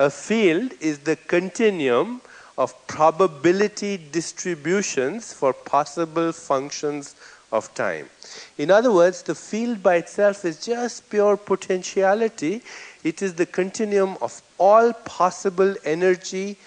A field is the continuum of probability distributions for possible functions of time. In other words, the field by itself is just pure potentiality. It is the continuum of all possible energy.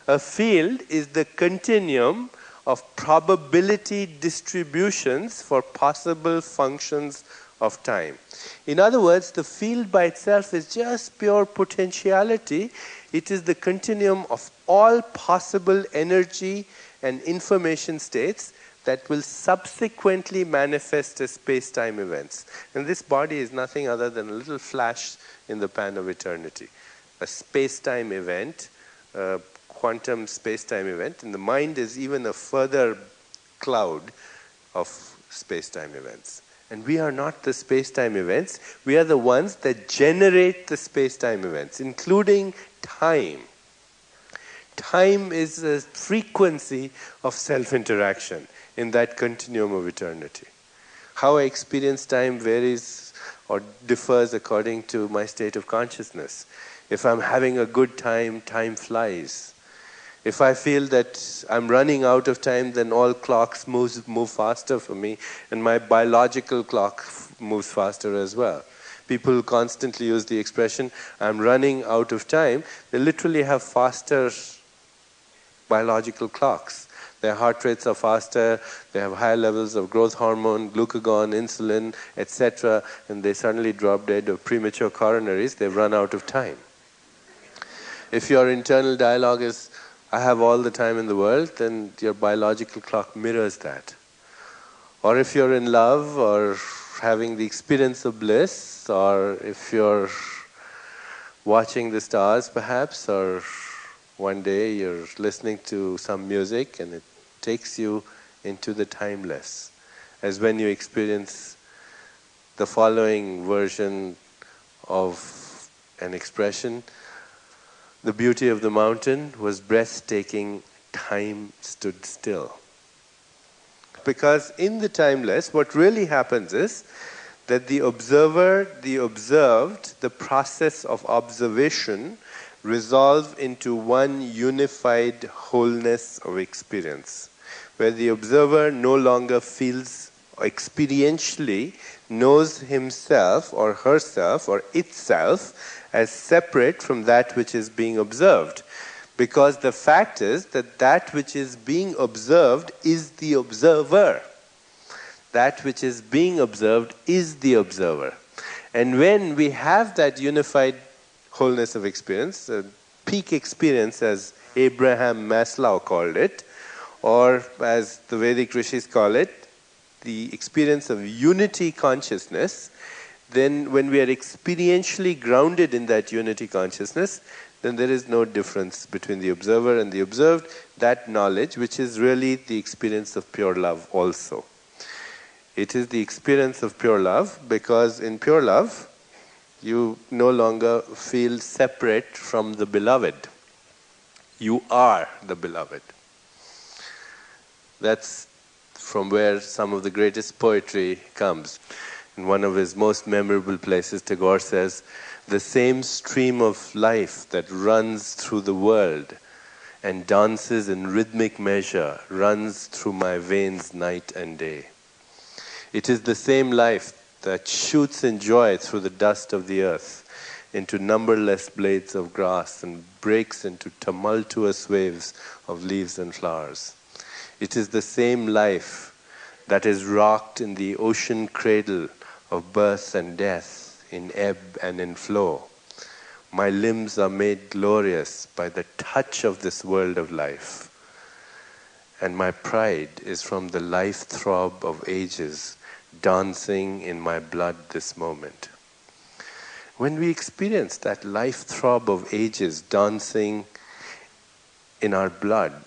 A field is the continuum of probability distributions for possible functions of time. In other words, the field by itself is just pure potentiality. It is the continuum of all possible energy and information states that will subsequently manifest as space-time events. And this body is nothing other than a little flash in the pan of eternity. A space-time event, quantum space-time event, and the mind is even a further cloud of space-time events. And we are not the space-time events, we are the ones that generate the space-time events, including time. Time is a frequency of self-interaction in that continuum of eternity. How I experience time varies or differs according to my state of consciousness. If I'm having a good time, time flies. If I feel that I'm running out of time, then all clocks move faster for me, and my biological clock moves faster as well. People constantly use the expression, I'm running out of time. They literally have faster biological clocks. Their heart rates are faster, they have higher levels of growth hormone, glucagon, insulin, etc., and they suddenly drop dead of premature coronaries. They've run out of time. If your internal dialogue is, I have all the time in the world, then your biological clock mirrors that. Or if you're in love, or having the experience of bliss, or if you're watching the stars perhaps, or one day you're listening to some music and it takes you into the timeless. As when you experience the following version of an expression, the beauty of the mountain was breathtaking, time stood still. Because in the timeless, what really happens is that the observer, the observed, the process of observation resolve into one unified wholeness of experience, where the observer no longer feels experientially, knows himself or herself or itself as separate from that which is being observed. Because the fact is that that which is being observed is the observer. That which is being observed is the observer. And when we have that unified wholeness of experience, peak experience as Abraham Maslow called it, or as the Vedic rishis call it, the experience of unity consciousness, then when we are experientially grounded in that unity consciousness, then there is no difference between the observer and the observed. That knowledge, which is really the experience of pure love also. It is the experience of pure love, because in pure love, you no longer feel separate from the beloved. You are the beloved. That's from where some of the greatest poetry comes. In one of his most memorable places, Tagore says, "The same stream of life that runs through the world and dances in rhythmic measure runs through my veins night and day. It is the same life that shoots in joy through the dust of the earth into numberless blades of grass and breaks into tumultuous waves of leaves and flowers. It is the same life that is rocked in the ocean cradle of birth and death, in ebb and in flow. My limbs are made glorious by the touch of this world of life, and my pride is from the life throb of ages dancing in my blood this moment." When we experience that life throb of ages dancing in our blood,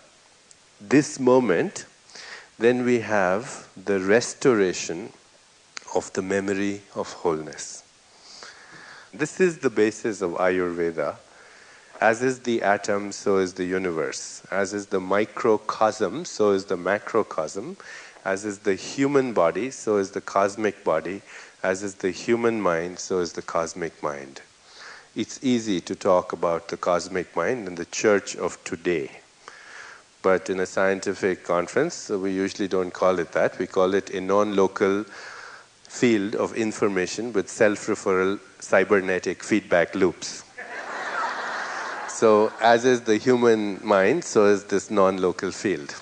this moment, then we have the restoration of the memory of wholeness. This is the basis of Ayurveda. As is the atom, so is the universe. As is the microcosm, so is the macrocosm. As is the human body, so is the cosmic body. As is the human mind, so is the cosmic mind. It's easy to talk about the cosmic mind in the church of today. But in a scientific conference, we usually don't call it that. We call it a non-local field of information with self-referral cybernetic feedback loops. So as is the human mind, so is this non-local field.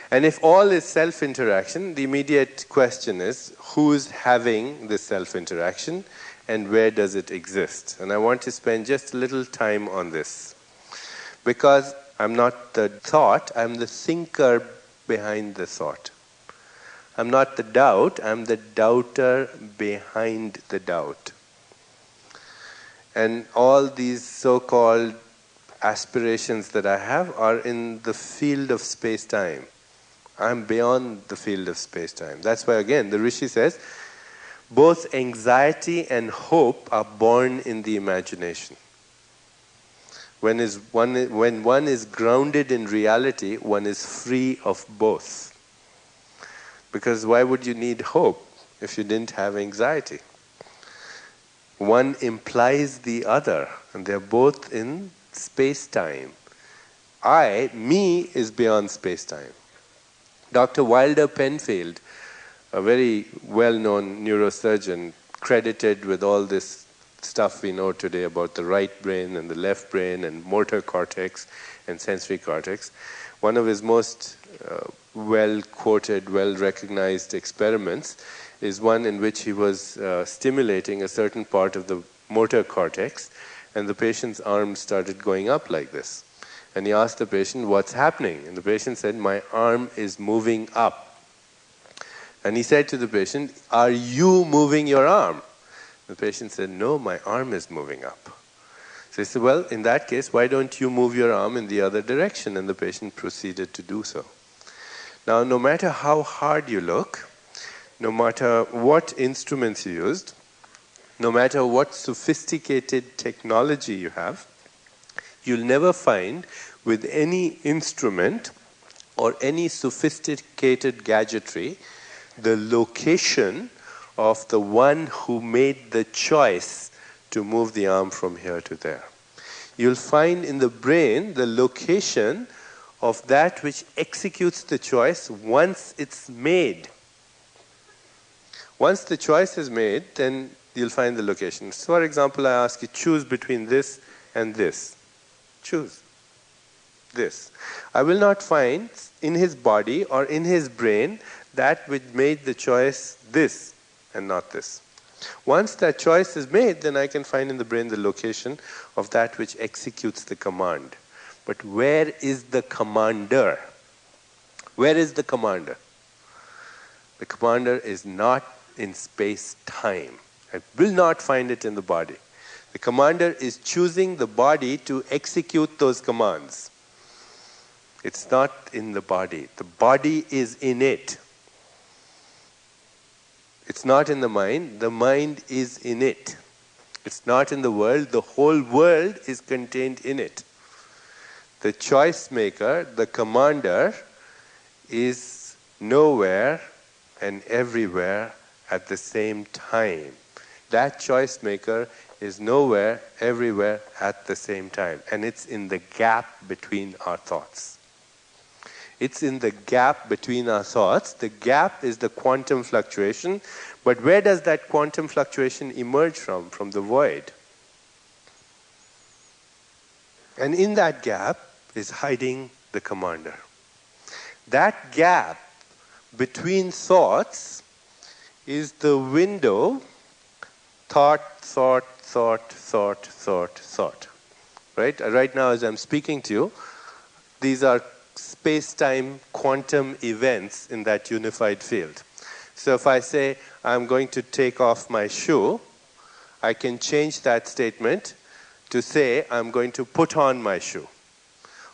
And if all is self-interaction, the immediate question is, who's having this self-interaction and where does it exist? And I want to spend just a little time on this. Because I'm not the thought, I'm the thinker behind the thought. I'm not the doubt, I'm the doubter behind the doubt. And all these so-called aspirations that I have are in the field of space-time. I'm beyond the field of space-time. That's why, again, the Rishi says, both anxiety and hope are born in the imagination. When one is grounded in reality, one is free of both. Because why would you need hope if you didn't have anxiety? One implies the other, and they're both in space-time. Me is beyond space-time. Dr. Wilder Penfield, a very well-known neurosurgeon, credited with all this stuff we know today about the right brain and the left brain and motor cortex and sensory cortex, one of his most well-quoted, well-recognized experiments is one in which he was stimulating a certain part of the motor cortex, and the patient's arms started going up like this. And he asked the patient, what's happening? And the patient said, my arm is moving up. And he said to the patient, are you moving your arm? The patient said, no, my arm is moving up. So he said, well, in that case, why don't you move your arm in the other direction? And the patient proceeded to do so. Now, no matter how hard you look, no matter what instruments you used, no matter what sophisticated technology you have, you'll never find with any instrument or any sophisticated gadgetry the location of the one who made the choice to move the arm from here to there. You'll find in the brain the location of that which executes the choice once it's made. Once the choice is made, then you'll find the location. So, for example, I ask you, choose between this and this. Choose this. I will not find in his body or in his brain that which made the choice this and not this. Once that choice is made, then I can find in the brain the location of that which executes the command. But where is the commander? Where is the commander? The commander is not in space-time. I will not find it in the body. The commander is choosing the body to execute those commands. It's not in the body. The body is in it. It's not in the mind is in it. It's not in the world, the whole world is contained in it. The choice maker, the commander, is nowhere and everywhere at the same time. That choice maker is nowhere, everywhere at the same time. And it's in the gap between our thoughts. It's in the gap between our thoughts. The gap is the quantum fluctuation. But where does that quantum fluctuation emerge from? From the void. And in that gap is hiding the commander. That gap between thoughts is the window, thought. Right? Right now as I'm speaking to you, these are space-time quantum events in that unified field. So if I say, I'm going to take off my shoe, I can change that statement to say, I'm going to put on my shoe.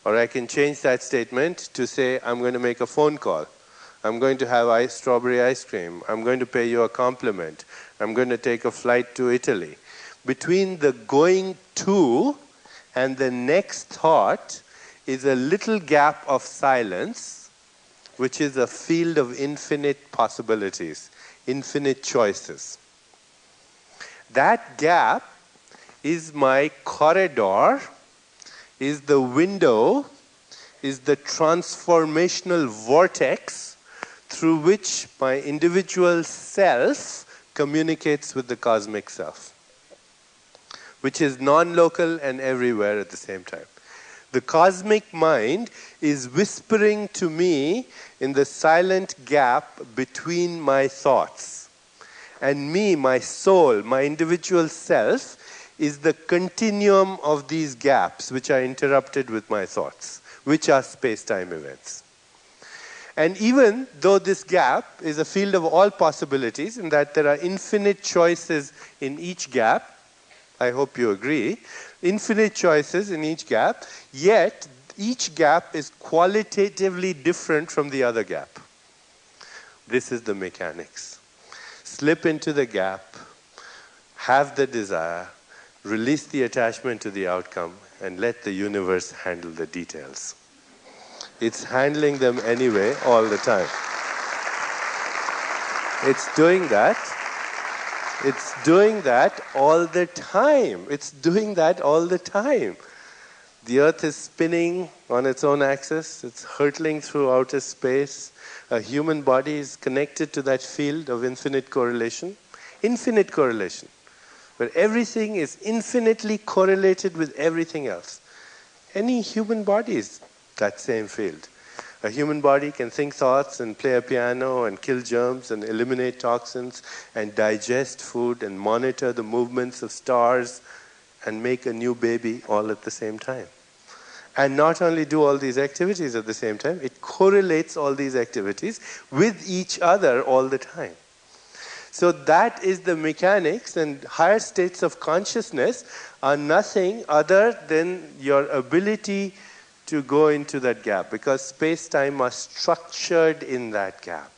Or I can change that statement to say, I'm going to make a phone call. I'm going to have strawberry ice cream. I'm going to pay you a compliment. I'm going to take a flight to Italy. Between the going to and the next thought is a little gap of silence, which is a field of infinite possibilities, infinite choices. That gap is my corridor, is the window, is the transformational vortex through which my individual self communicates with the cosmic self, which is non-local and everywhere at the same time. The cosmic mind is whispering to me in the silent gap between my thoughts. And me, my soul, my individual self, is the continuum of these gaps which are interrupted with my thoughts, which are space-time events. And even though this gap is a field of all possibilities, in that there are infinite choices in each gap, I hope you agree, infinite choices in each gap, yet each gap is qualitatively different from the other gap. This is the mechanics. Slip into the gap, have the desire, release the attachment to the outcome, and let the universe handle the details. It's handling them anyway all the time. It's doing that. It's doing that all the time. It's doing that all the time. The earth is spinning on its own axis. It's hurtling through outer space. A human body is connected to that field of infinite correlation. Infinite correlation. Where everything is infinitely correlated with everything else. Any human body is that same field. A human body can think thoughts and play a piano and kill germs and eliminate toxins and digest food and monitor the movements of stars and make a new baby all at the same time. And not only do all these activities at the same time, it correlates all these activities with each other all the time. So that is the mechanics, and higher states of consciousness are nothing other than your ability to go into that gap, because space-time are structured in that gap.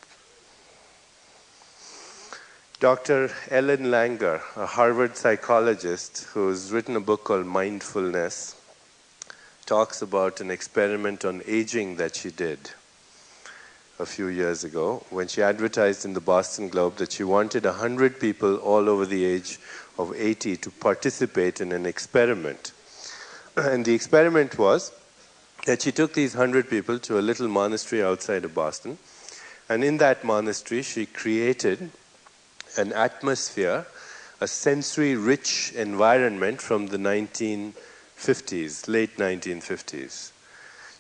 Dr. Ellen Langer, a Harvard psychologist who's written a book called Mindfulness, talks about an experiment on aging that she did a few years ago when she advertised in the Boston Globe that she wanted 100 people all over the age of 80 to participate in an experiment. And the experiment was that she took these 100 people to a little monastery outside of Boston, and in that monastery she created an atmosphere, a sensory-rich environment from the 1950s, late 1950s.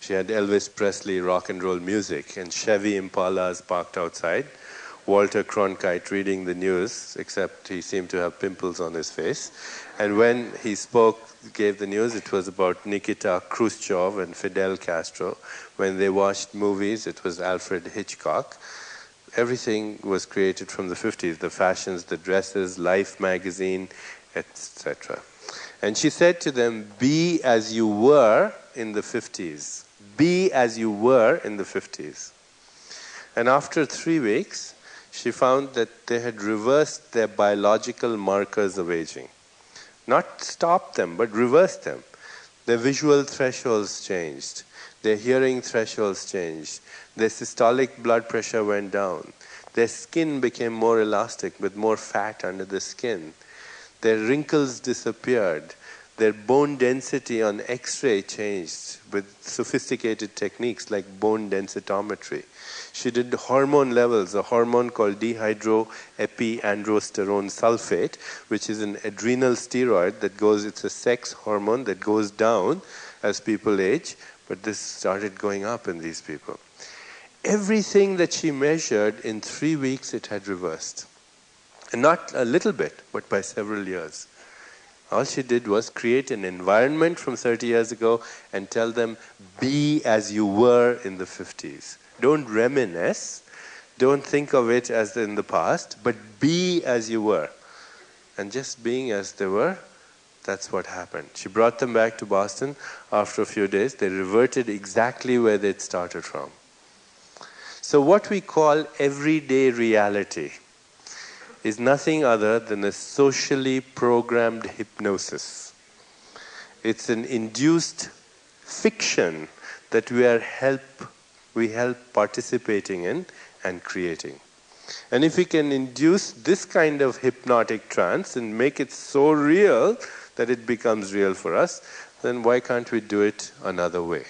She had Elvis Presley rock and roll music and Chevy Impalas parked outside, Walter Cronkite reading the news, except he seemed to have pimples on his face. And when he spoke, gave the news, it was about Nikita Khrushchev and Fidel Castro. When they watched movies, it was Alfred Hitchcock. Everything was created from the 50s, the fashions, the dresses, Life magazine, etc. And she said to them, be as you were in the 50s. Be as you were in the 50s. And after 3 weeks, she found that they had reversed their biological markers of aging. Not stopped them, but reversed them. Their visual thresholds changed. Their hearing thresholds changed. Their systolic blood pressure went down. Their skin became more elastic with more fat under the skin. Their wrinkles disappeared. Their bone density on X-ray changed with sophisticated techniques like bone densitometry. She did hormone levels, a hormone called dehydroepiandrosterone sulfate, which is an adrenal steroid that goes, it's a sex hormone that goes down as people age, but this started going up in these people. Everything that she measured, in 3 weeks it had reversed. And not a little bit, but by several years. All she did was create an environment from 30 years ago and tell them, be as you were in the 50s. Don't reminisce. Don't think of it as in the past, but be as you were. And just being as they were, that's what happened. She brought them back to Boston. After a few days, they reverted exactly where they'd started from. So what we call everyday reality is nothing other than a socially programmed hypnosis. It's an induced fiction that we help participating in and creating. And if we can induce this kind of hypnotic trance and make it so real that it becomes real for us, then why can't we do it another way?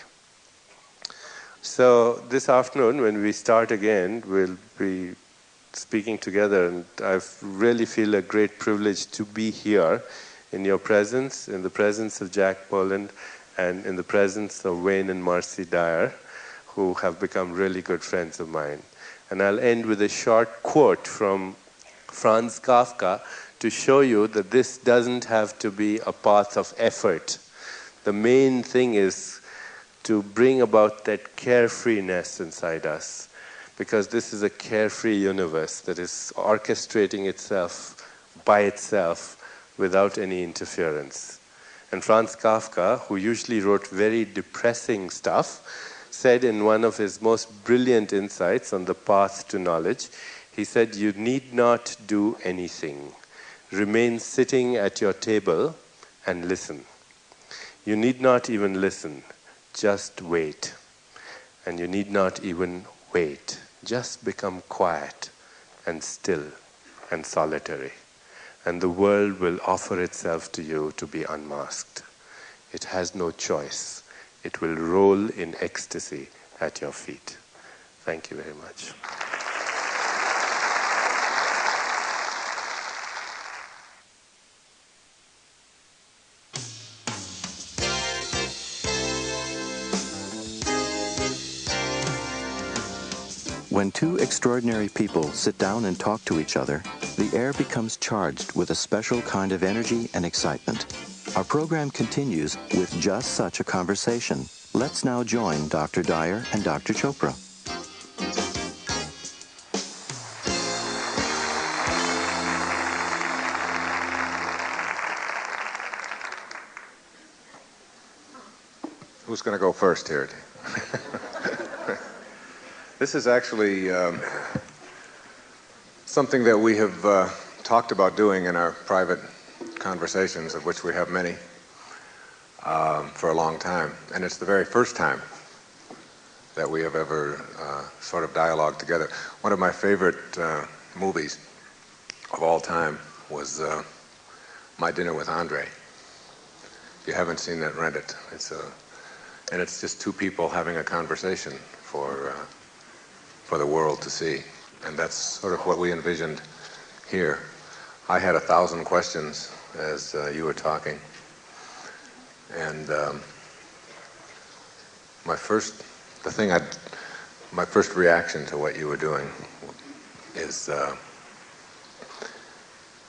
So this afternoon, when we start again, we'll be speaking together, and I really feel a great privilege to be here in your presence, in the presence of Jack Poland, and in the presence of Wayne and Marcy Dyer, who have become really good friends of mine. And I'll end with a short quote from Franz Kafka to show you that this doesn't have to be a path of effort. The main thing is to bring about that carefreeness inside us, because this is a carefree universe that is orchestrating itself by itself without any interference. And Franz Kafka, who usually wrote very depressing stuff, said in one of his most brilliant insights on the path to knowledge, he said, "You need not do anything. Remain sitting at your table and listen. You need not even listen, just wait. And you need not even wait. Just become quiet and still and solitary. And the world will offer itself to you to be unmasked. It has no choice. It will roll in ecstasy at your feet." Thank you very much. When two extraordinary people sit down and talk to each other, the air becomes charged with a special kind of energy and excitement. Our program continues with just such a conversation. Let's now join Dr. Dyer and Dr. Chopra. Who's going to go first here? This is actually something that we have talked about doing in our private conversations, of which we have many, for a long time. And it's the very first time that we have ever sort of dialogued together. One of my favorite movies of all time was My Dinner with Andre. If you haven't seen that, rent it. And it's just two people having a conversation for the world to see. And that's sort of what we envisioned here. I had 1,000 questions as you were talking. And my first reaction to what you were doing is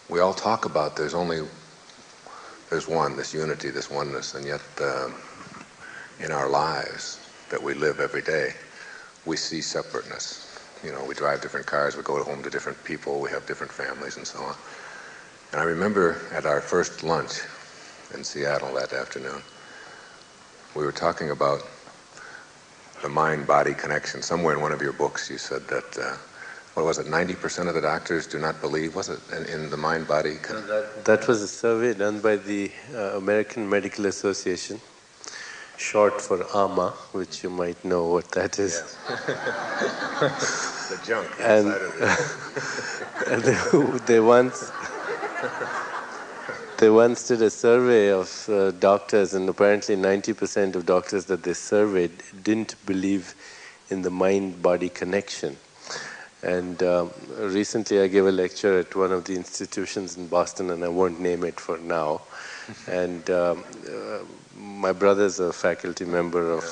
we all talk about there's one, this unity, this oneness, and yet in our lives that we live every day, we see separateness. You know, we drive different cars, we go home to different people, we have different families and so on. And I remember at our first lunch in Seattle that afternoon, we were talking about the mind-body connection. Somewhere in one of your books you said that, what was it, 90% of the doctors do not believe, was it, in the mind-body connection? That was a survey done by the American Medical Association, short for AMA, which you might know what that is. Yes. The junk inside of it. And they once did a survey of doctors, and apparently 90% of doctors that they surveyed didn't believe in the mind-body connection. And recently I gave a lecture at one of the institutions in Boston, and I won't name it for now. And my brother's a faculty member of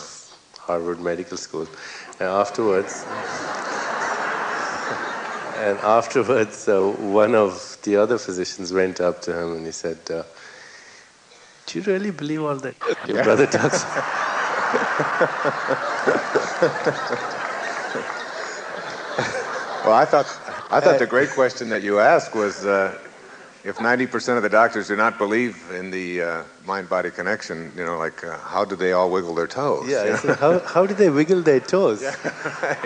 Harvard Medical School. And afterwards, one of the other physicians went up to him and he said, "Do you really believe all that your brother talks?" Well, I thought the great question that you asked was, if 90% of the doctors do not believe in the mind-body connection, you know, like how do they all wiggle their toes? Yeah, I said, how do they wiggle their toes? Yeah, right.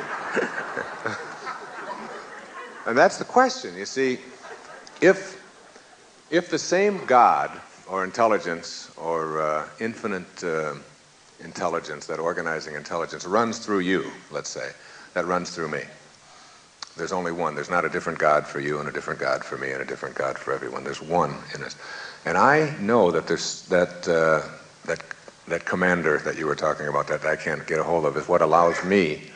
And that's the question. You see, if the same God or intelligence or infinite intelligence, that organizing intelligence, runs through you, let's say, that runs through me. There's only one. There's not a different God for you and a different God for me and a different God for everyone. There's one in us. And I know that there's that commander that you were talking about that I can't get a hold of is what allows me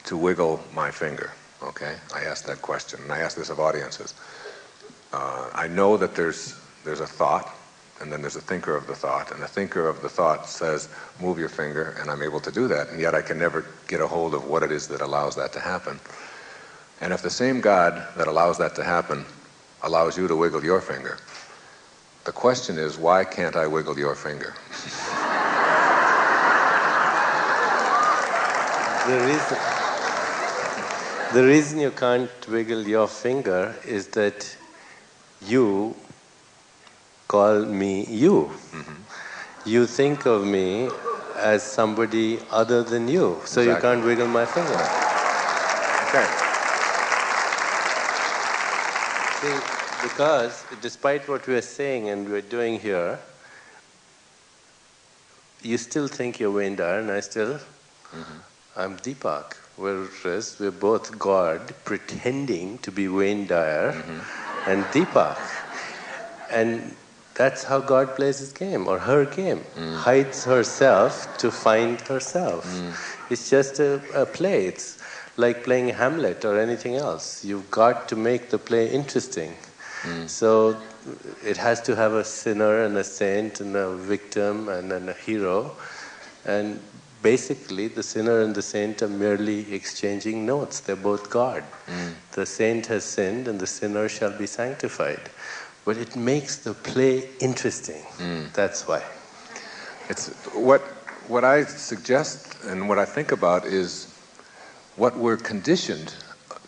to wiggle my finger. Okay? I asked that question, and I ask this of audiences. I know that there's a thought, and then there's a thinker of the thought, and the thinker of the thought says, move your finger, and I'm able to do that, and yet I can never get a hold of what it is that allows that to happen. And if the same God that allows that to happen allows you to wiggle your finger, the question is, why can't I wiggle your finger? The reason you can't wiggle your finger is that you call me you. Mm-hmm. You think of me as somebody other than you, so exactly. You can't wiggle my finger. Okay. See, because despite what we are saying and we're doing here, you still think you're Wayne Dyer and I still, I'm Deepak. Whereas we're both God pretending to be Wayne Dyer and Deepak. And that's how God plays his game, or her game. Hides herself to find herself. It's just a play. It's like playing Hamlet or anything else. You've got to make the play interesting. So it has to have a sinner and a saint and a victim and then a hero. And basically, the sinner and the saint are merely exchanging notes. They're both God. The saint has sinned and the sinner shall be sanctified. But it makes the play interesting. That's why. It's what I suggest and what I think about is what we're conditioned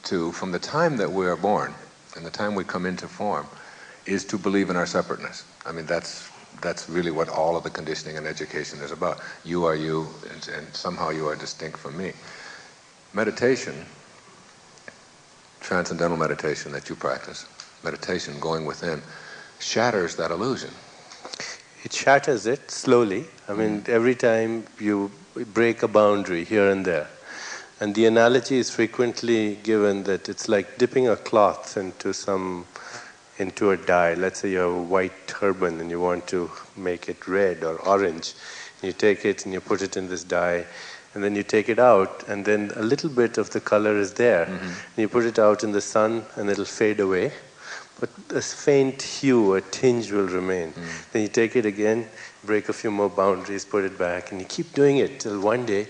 to from the time that we are born and the time we come into form is to believe in our separateness. I mean, that's really what all of the conditioning and education is about. You are you, and somehow you are distinct from me. Meditation, transcendental meditation that you practice, meditation, going within, shatters that illusion. It shatters it slowly. I mean, every time you break a boundary here and there. And the analogy is frequently given that it's like dipping a cloth into a dye. Let's say you have a white turban and you want to make it red or orange. You take it and you put it in this dye, and then you take it out, and then a little bit of the color is there. And you put it out in the sun and it'll fade away, but a faint hue, a tinge will remain. Then you take it again, break a few more boundaries, put it back, and you keep doing it till one day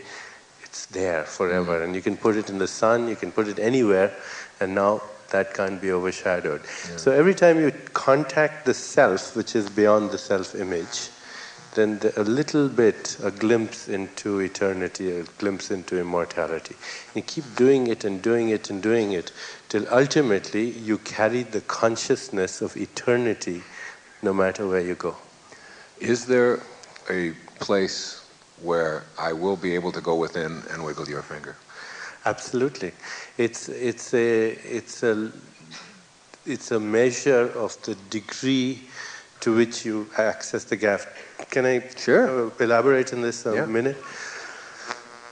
it's there forever. And you can put it in the sun, you can put it anywhere, and now that can't be overshadowed. So every time you contact the self, which is beyond the self-image, then a little bit, a glimpse into eternity, a glimpse into immortality. You keep doing it and doing it and doing it, till ultimately you carry the consciousness of eternity no matter where you go. Is there a place where I will be able to go within and wiggle your finger? Absolutely. It's a measure of the degree to which you access the gap. Can I elaborate on this a minute?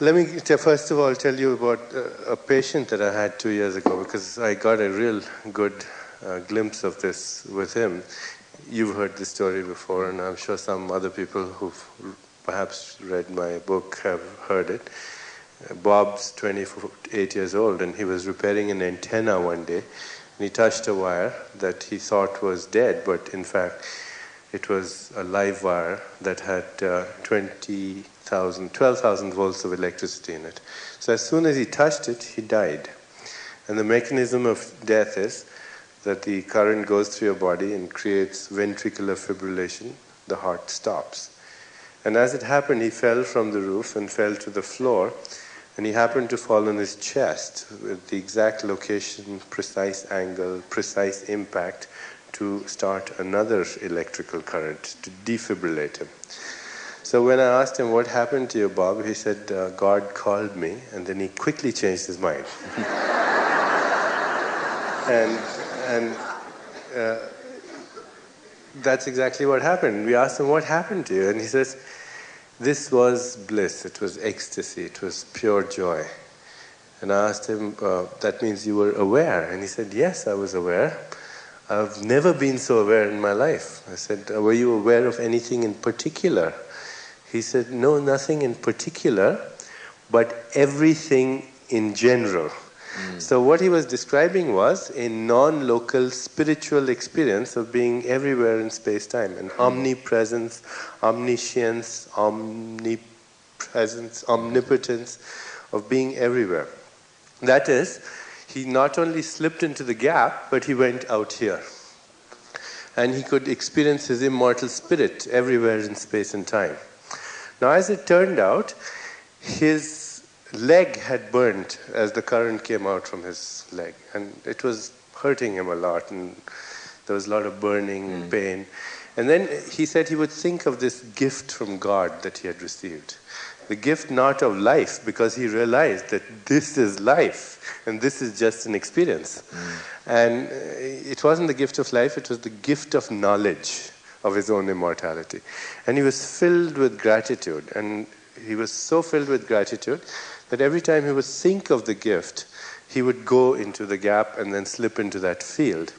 Let me first of all tell you about a patient that I had 2 years ago, because I got a real good glimpse of this with him. You've heard this story before, and I'm sure some other people who've perhaps read my book have heard it. Bob's 28 years old, and he was repairing an antenna one day, and he touched a wire that he thought was dead, but in fact it was a live wire that had 12,000 volts of electricity in it. So as soon as he touched it, he died. And the mechanism of death is that the current goes through your body and creates ventricular fibrillation. The heart stops. And as it happened, he fell from the roof and fell to the floor. And he happened to fall on his chest with the exact location, precise angle, precise impact to start another electrical current, to defibrillate him. So when I asked him, what happened to you, Bob? He said, God called me, and then he quickly changed his mind. And that's exactly what happened. We asked him, what happened to you? And he says, this was bliss, it was ecstasy, it was pure joy. And I asked him, that means you were aware? And he said, yes, I was aware. I've never been so aware in my life. I said, were you aware of anything in particular? He said, no, nothing in particular, but everything in general. So what he was describing was a non-local spiritual experience of being everywhere in space-time, an omnipresence, omniscience, omnipotence of being everywhere. That is, he not only slipped into the gap, but he went out here. And he could experience his immortal spirit everywhere in space and time. Now, as it turned out, his leg had burnt as the current came out from his leg. And it was hurting him a lot, and there was a lot of burning and pain. And then he said he would think of this gift from God that he had received. The gift not of life, because he realized that this is life and this is just an experience. And it wasn't the gift of life, it was the gift of knowledge of his own immortality. And he was filled with gratitude. And he was so filled with gratitude that every time he would think of the gift, he would go into the gap and then slip into that field.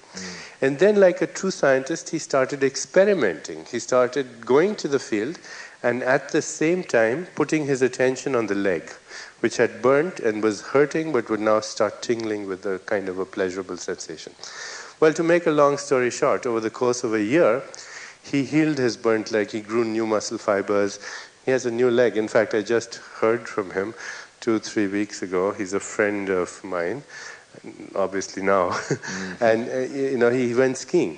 And then, like a true scientist, he started experimenting. He started going to the field and at the same time putting his attention on the leg, which had burnt and was hurting but would now start tingling with a kind of a pleasurable sensation. Well, to make a long story short, over the course of a year, he healed his burnt leg. He grew new muscle fibers. He has a new leg. In fact, I just heard from him 2-3 weeks ago. He's a friend of mine, obviously now. And, he went skiing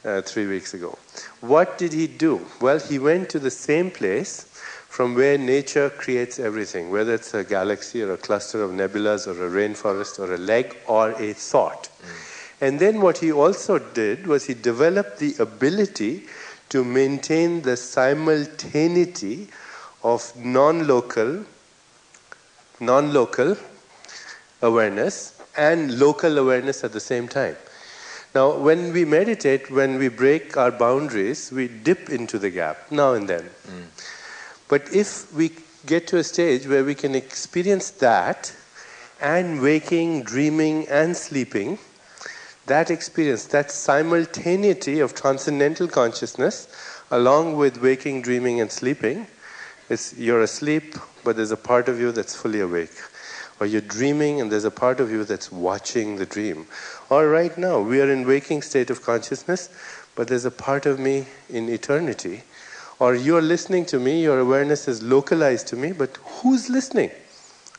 3 weeks ago. What did he do? Well, he went to the same place from where nature creates everything, whether it's a galaxy or a cluster of nebulas or a rainforest or a leg or a thought. And then what he also did was he developed the ability to maintain the simultaneity of non-local awareness and local awareness at the same time. Now, when we meditate, when we break our boundaries, we dip into the gap now and then. But if we get to a stage where we can experience that and waking, dreaming, and sleeping, that experience, that simultaneity of transcendental consciousness, along with waking, dreaming, and sleeping, is you're asleep, but there's a part of you that's fully awake. Or you're dreaming, and there's a part of you that's watching the dream. Or right now, we are in waking state of consciousness, but there's a part of me in eternity. Or you're listening to me, your awareness is localized to me, but who's listening?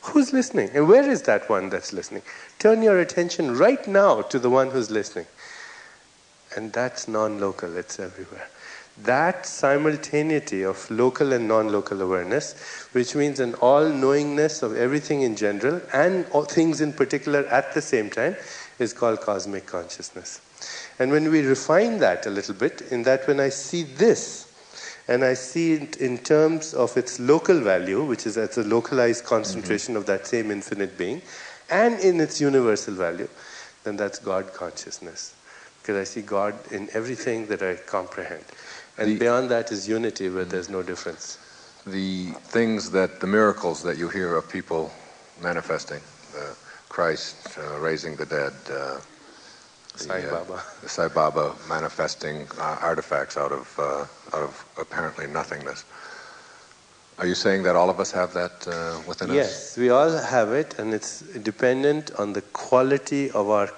Who's listening? And where is that one that's listening? Turn your attention right now to the one who's listening. And that's non-local, it's everywhere. That simultaneity of local and non-local awareness, which means an all-knowingness of everything in general and all things in particular at the same time, is called cosmic consciousness. And when we refine that a little bit, in that when I see this, and I see it in terms of its local value, which is at a localized concentration of that same infinite being, and in its universal value, then that's God consciousness. Because I see God in everything that I comprehend. And beyond that is unity, where there's no difference. The miracles that you hear of people manifesting, Christ raising the dead, Sai Baba manifesting artifacts out of apparently nothingness. Are you saying that all of us have that within us? Yes, we all have it, and it's dependent on the quality of our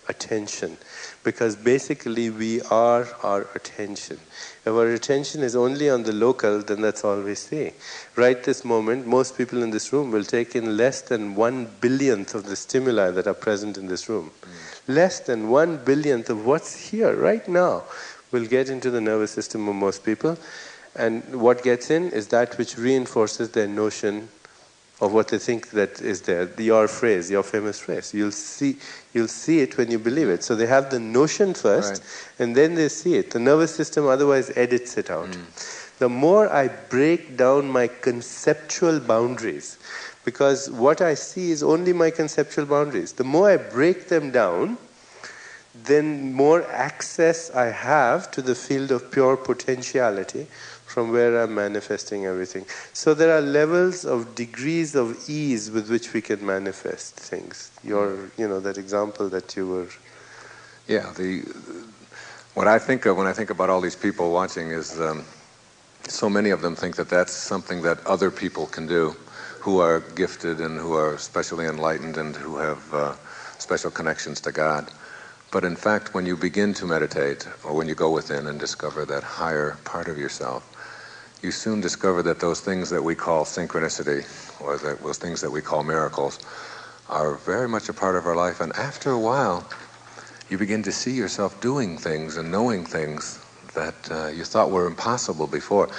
attention. Because basically we are our attention. If our attention is only on the local, then that's all we see. Right this moment, most people in this room will take in less than 1/1000th of the stimuli that are present in this room. Less than 1/1000th of what's here right now will get into the nervous system of most people. And what gets in is that which reinforces their notion of what they think that is there. Your phrase, your famous phrase. You'll see it when you believe it. So they have the notion first, and then they see it. The nervous system otherwise edits it out. The more I break down my conceptual boundaries, because what I see is only my conceptual boundaries. The more I break them down, then more access I have to the field of pure potentiality from where I'm manifesting everything. So there are levels of degrees of ease with which we can manifest things. That example that you were... Yeah, what I think of when I think about all these people watching is so many of them think that that's something that other people can do who are gifted and who are specially enlightened and who have special connections to God. But in fact, when you begin to meditate, or when you go within and discover that higher part of yourself, you soon discover that those things that we call synchronicity, or those things that we call miracles, are very much a part of our life. And after a while, you begin to see yourself doing things and knowing things that you thought were impossible before.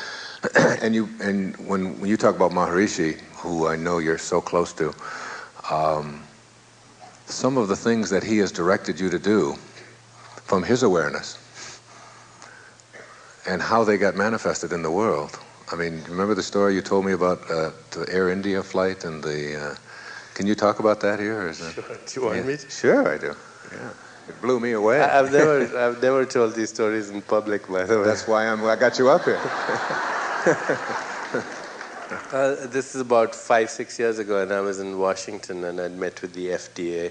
and when you talk about Maharishi, who I know you're so close to, some of the things that he has directed you to do from his awareness and how they got manifested in the world. I mean, remember the story you told me about the Air India flight and the... can you talk about that here? Or is that, sure. Do you want me to? Sure, I do. Yeah. It blew me away. I've never told these stories in public, by the way. That's why I got you up here. This is about 5-6 years ago, and I was in Washington, and I'd met with the FDA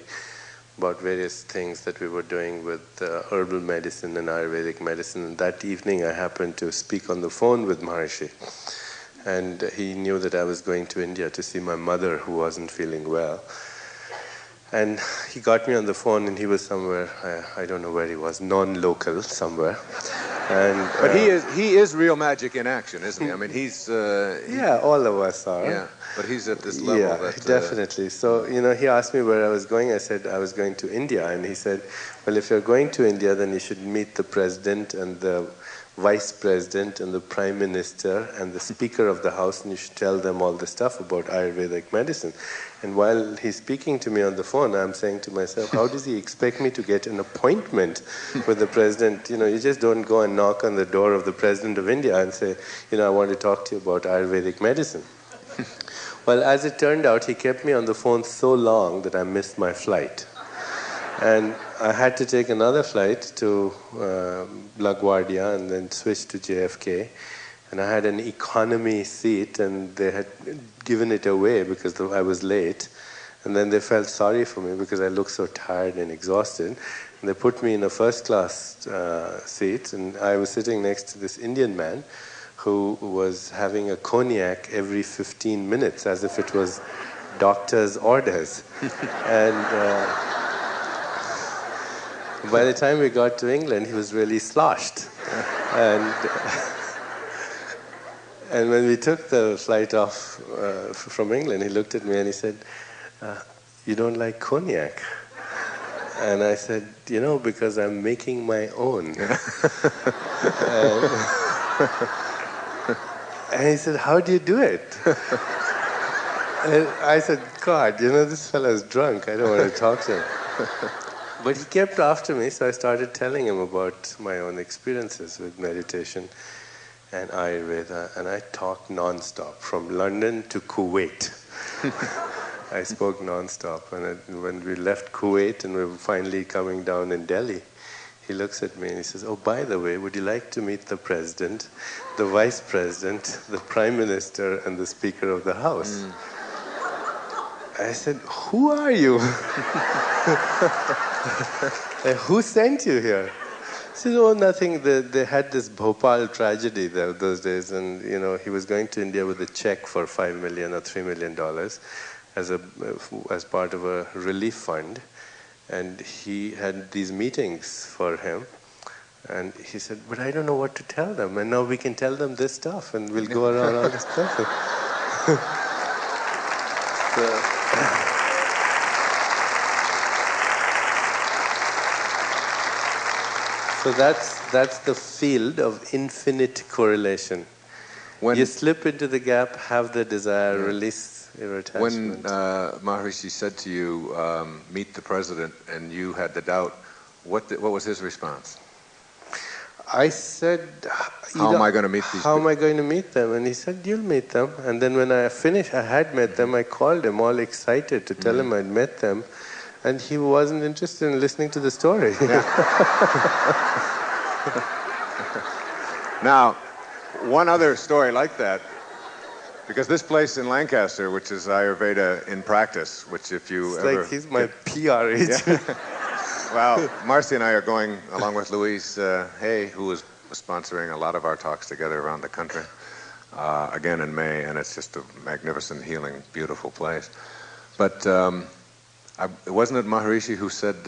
about various things that we were doing with herbal medicine and Ayurvedic medicine. And that evening, I happened to speak on the phone with Maharishi, and he knew that I was going to India to see my mother, who wasn't feeling well. And he got me on the phone, and he was somewhere, I don't know where he was, non-local somewhere. And, but he is real magic in action, isn't he? I mean, he's... yeah, all of us are. Yeah, but he's at this level. Yeah, definitely. So, he asked me where I was going. I said I was going to India. And he said, well, if you're going to India, then you should meet the president and the vice president and the prime minister and the speaker of the house, and you should tell them all the stuff about Ayurvedic medicine. And while he's speaking to me on the phone, I'm saying to myself, how does he expect me to get an appointment with the president? You just don't go and knock on the door of the president of India and say, I want to talk to you about Ayurvedic medicine. Well, as it turned out, he kept me on the phone so long that I missed my flight. And I had to take another flight to LaGuardia and then switch to JFK. And I had an economy seat, and they had given it away because I was late. And then they felt sorry for me because I looked so tired and exhausted. And they put me in a first-class seat, and I was sitting next to this Indian man who was having a cognac every 15 minutes as if it was doctor's orders. And... by the time we got to England, he was really sloshed. And when we took the flight off from England, he looked at me and he said, you don't like cognac? And I said, because I'm making my own. And he said, how do you do it? And I said, God, this fellow's drunk. I don't want to talk to him. But he kept after me, so I started telling him about my own experiences with meditation and Ayurveda, and I talked non-stop, from London to Kuwait. I spoke non-stop, and when we left Kuwait and we were finally coming down in Delhi, he looks at me and he says, oh, by the way, would you like to meet the president, the vice president, the prime minister, and the speaker of the house? I said, who are you? Who sent you here? He said, oh, nothing. They had this Bhopal tragedy those days, and he was going to India with a check for $5 million or $3 million as part of a relief fund, and he had these meetings for him. And he said, but I don't know what to tell them, and now we can tell them this stuff, and we'll go around all this stuff. So that's the field of infinite correlation. When you slip into the gap, have the desire, release your attachment. When Maharishi said to you, meet the president, and you had the doubt, what was his response? I said, how am I going to meet these people? How am I going to meet them? And he said, you'll meet them. And then when I finished, I had met them, I called him all excited to tell him I'd met them. And he wasn't interested in listening to the story. Yeah. Now, one other story like that, because this place in Lancaster, which is Ayurveda in practice, which if you It's ever... like he's my PR agent. Yeah. Well, Marcy and I are going, along with Louise Hay, who is sponsoring a lot of our talks together around the country, again in May, and it's just a magnificent, healing, beautiful place. But wasn't it Maharishi who said,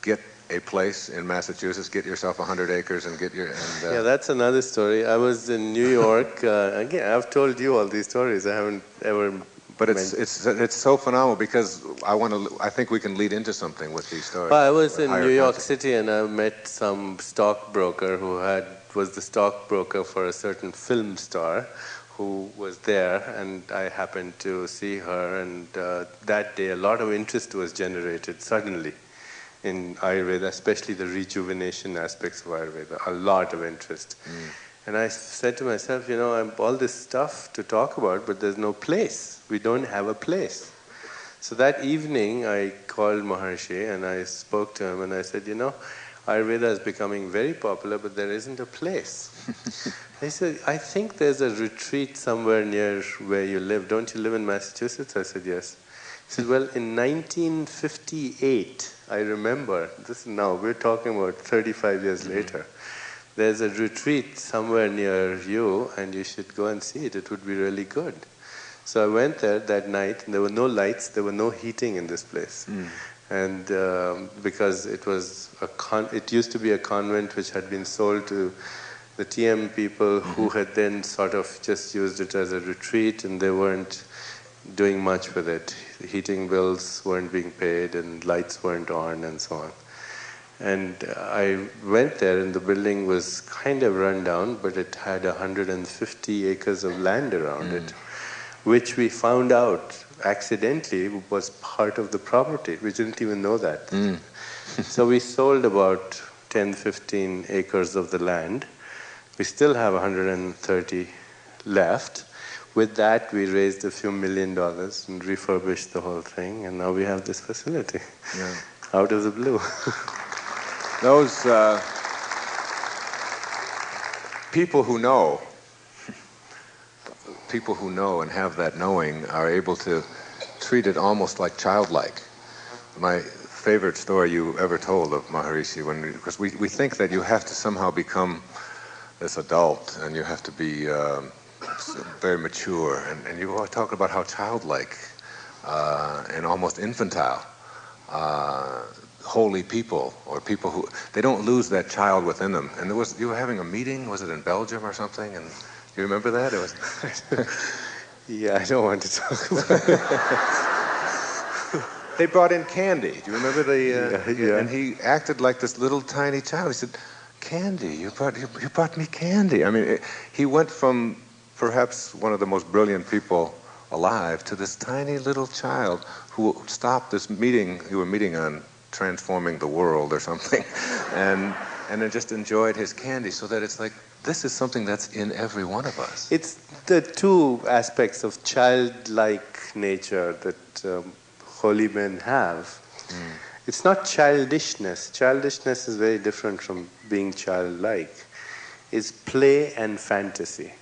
get a place in Massachusetts, get yourself 100 acres and get your... Yeah, that's another story. I was in New York. Again, I've told you all these stories. I haven't ever... But it's so phenomenal because I think we can lead into something with these stories. Well, I was in New York City and I met some stockbroker who was the stockbroker for a certain film star who was there, and I happened to see her, and that day a lot of interest was generated suddenly in Ayurveda, especially the rejuvenation aspects of Ayurveda, a lot of interest. And I said to myself, I have all this stuff to talk about, but there's no place. We don't have a place. So that evening, I called Maharishi and I spoke to him and I said, Ayurveda is becoming very popular, but there isn't a place. He said, I think there's a retreat somewhere near where you live. Don't you live in Massachusetts? I said, yes. He said, well, in 1958, I remember, we're talking about 35 years later, there's a retreat somewhere near you and you should go and see it. It would be really good. So I went there that night and there were no lights, there were no heating in this place. And because it used to be a convent which had been sold to the TM people who had then sort of just used it as a retreat, and they weren't doing much with it. The heating bills weren't being paid and lights weren't on and so on. And I went there and the building was kind of run down, but it had 150 acres of land around it, which we found out accidentally was part of the property. We didn't even know that. So we sold about 10-15 acres of the land. We still have 130 left. With that, we raised a few $1 million and refurbished the whole thing, and now we have this facility out of the blue. Those people who know and have that knowing are able to treat it almost like childlike. My favorite story you ever told of Maharishi, because we think that you have to somehow become this adult and you have to be very mature, and you were talking about how childlike and almost infantile holy people, or people who they don't lose that child within them. And you were having a meeting, was it in Belgium or something? And you remember that? It was Yeah, I don't want to talk about it. They brought in candy. Do you remember and he acted like this little tiny child. He said, "Candy, you brought me candy." I mean, he went from perhaps one of the most brilliant people alive to this tiny little child who stopped this meeting you were meeting on transforming the world or something, and then just enjoyed his candy, so that it's like, this is something that's in every one of us. It's the two aspects of childlike nature that holy men have. It's not childishness. Childishness is very different from being childlike. It's play and fantasy.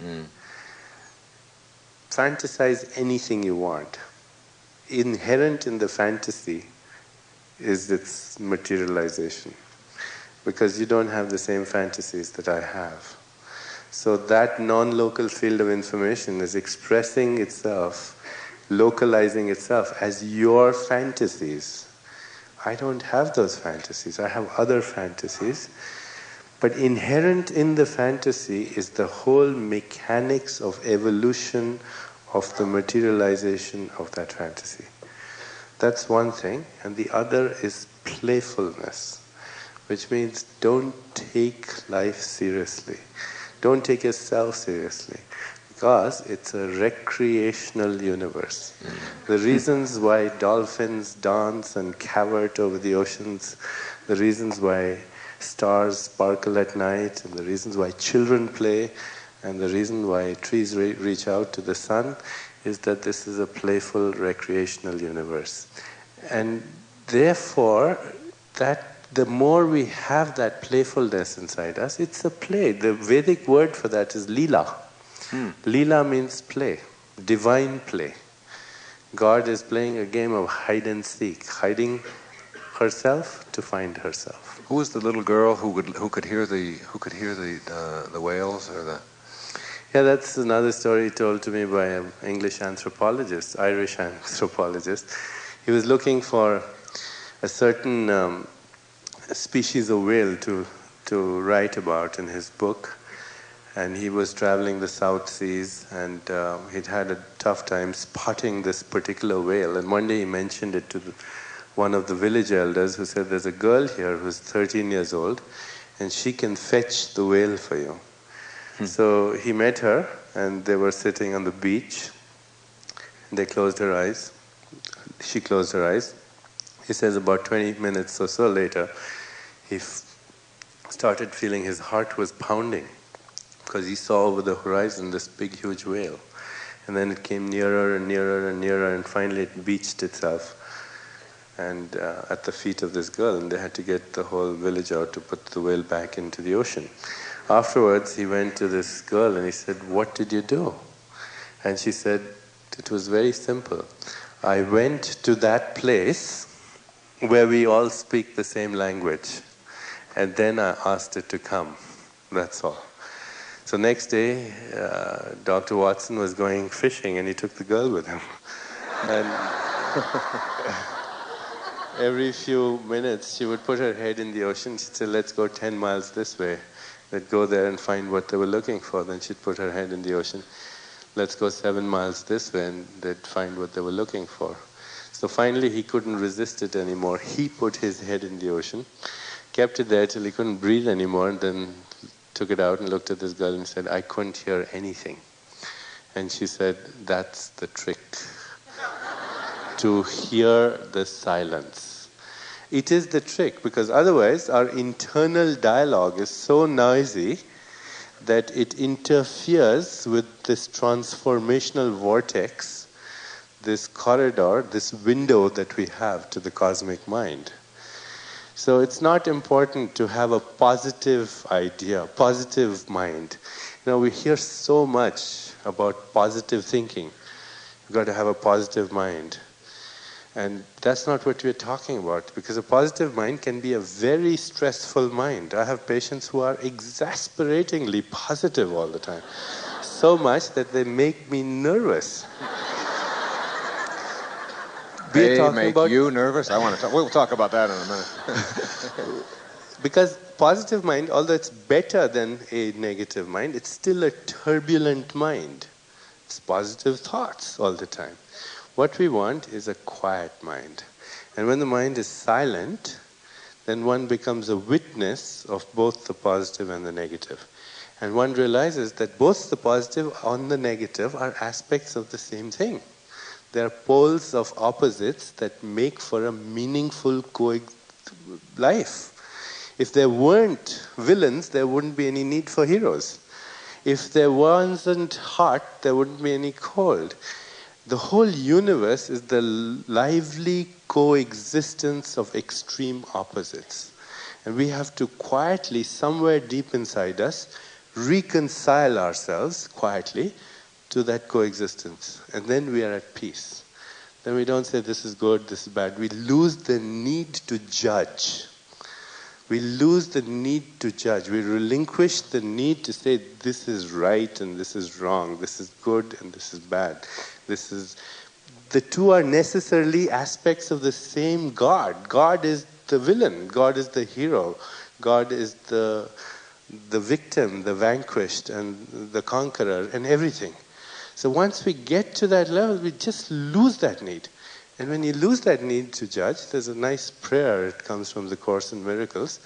Fantasize anything you want. Inherent in the fantasy is its materialization, because you don't have the same fantasies that I have. So that non-local field of information is expressing itself, localizing itself as your fantasies. I don't have those fantasies. I have other fantasies. But inherent in the fantasy is the whole mechanics of evolution of the materialization of that fantasy. That's one thing. And the other is playfulness, which means don't take life seriously. Don't take yourself seriously, because it's a recreational universe. The reasons why dolphins dance and cavort over the oceans, the reasons why stars sparkle at night, and the reasons why children play, and the reason why trees reach out to the sun, is that this is a playful recreational universe. And therefore, the more we have that playfulness inside us, it's a play. The Vedic word for that is lila. Lila means play, divine play. God is playing a game of hide and seek, hiding herself to find herself. Who was the little girl who could hear the whales or the? Yeah, that's another story told to me by an English anthropologist, Irish anthropologist. He was looking for a certain species of whale to write about in his book, and he was traveling the South Seas, and he'd had a tough time spotting this particular whale. And one day he mentioned it to one of the village elders, who said, "There's a girl here who's 13 years old, and she can fetch the whale for you." So he met her, and they were sitting on the beach. They closed her eyes. She closed her eyes. He says about 20 minutes or so later, he started feeling his heart was pounding, because he saw over the horizon this big, huge whale. And then it came nearer and nearer and nearer, and finally it beached itself and at the feet of this girl, and they had to get the whole village out to put the whale back into the ocean. Afterwards, he went to this girl and he said, "What did you do?" And she said, "It was very simple. I went to that place where we all speak the same language, and then I asked it to come. That's all." So next day, Dr. Watson was going fishing, and he took the girl with him. And every few minutes, she would put her head in the ocean. She'd say, "Let's go 10 miles this way." They'd go there and find what they were looking for. Then she'd put her head in the ocean. "Let's go 7 miles this way," and they'd find what they were looking for. So finally, he couldn't resist it anymore. He put his head in the ocean, kept it there till he couldn't breathe anymore, and then took it out and looked at this girl and said, "I couldn't hear anything." And she said, "That's the trick. To hear the silence. It is the trick, because otherwise our internal dialogue is so noisy that it interferes with this transformational vortex, this corridor, this window that we have to the cosmic mind. So it's not important to have a positive idea, positive mind. We hear so much about positive thinking. You've got to have a positive mind. And that's not what we're talking about, because a positive mind can be a very stressful mind. I have patients who are exasperatingly positive all the time. So much that they make me nervous. They make you nervous? We'll talk about that in a minute. Because positive mind, although it's better than a negative mind, it's still a turbulent mind. It's positive thoughts all the time. What we want is a quiet mind. And when the mind is silent, then one becomes a witness of both the positive and the negative. And one realizes that both the positive and the negative are aspects of the same thing. They are poles of opposites that make for a meaningful life. If there weren't villains, there wouldn't be any need for heroes. If there wasn't hot, there wouldn't be any cold. The whole universe is the lively coexistence of extreme opposites. And we have to quietly, somewhere deep inside us, reconcile ourselves quietly to that coexistence. And then we are at peace. Then we don't say this is good, this is bad. We lose the need to judge. We lose the need to judge. We relinquish the need to say this is right and this is wrong, this is good and this is bad. The two are necessarily aspects of the same God. God is the villain. God is the hero. God is the victim, the vanquished, and the conqueror, and everything. So once we get to that level, we just lose that need. And when you lose that need to judge, there's a nice prayer. It comes from the Course in Miracles.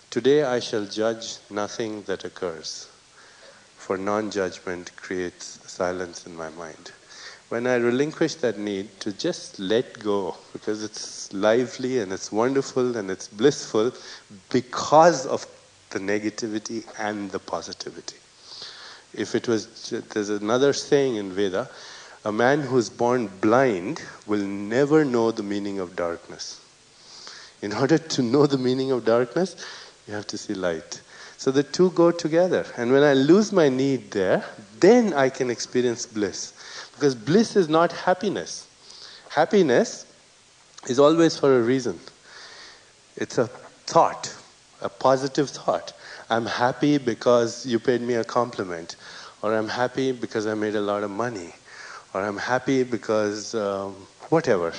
"Today I shall judge nothing that occurs, for non-judgment creates silence in my mind." When I relinquish that need to just let go, because it's lively and it's wonderful and it's blissful because of the negativity and the positivity. There's another saying in Veda, A man who's born blind will never know the meaning of darkness. In order to know the meaning of darkness, you have to see light. So the two go together. And when I lose my need there, then I can experience bliss. Because bliss is not happiness. Happiness is always for a reason. It's a thought, a positive thought. I'm happy because you paid me a compliment. Or I'm happy because I made a lot of money. Or I'm happy because whatever,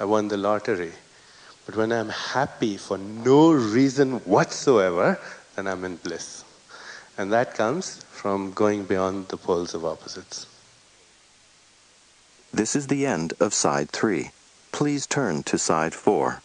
I won the lottery. But when I'm happy for no reason whatsoever, then I'm in bliss. And that comes from going beyond the poles of opposites. This is the end of side 3. Please turn to side 4.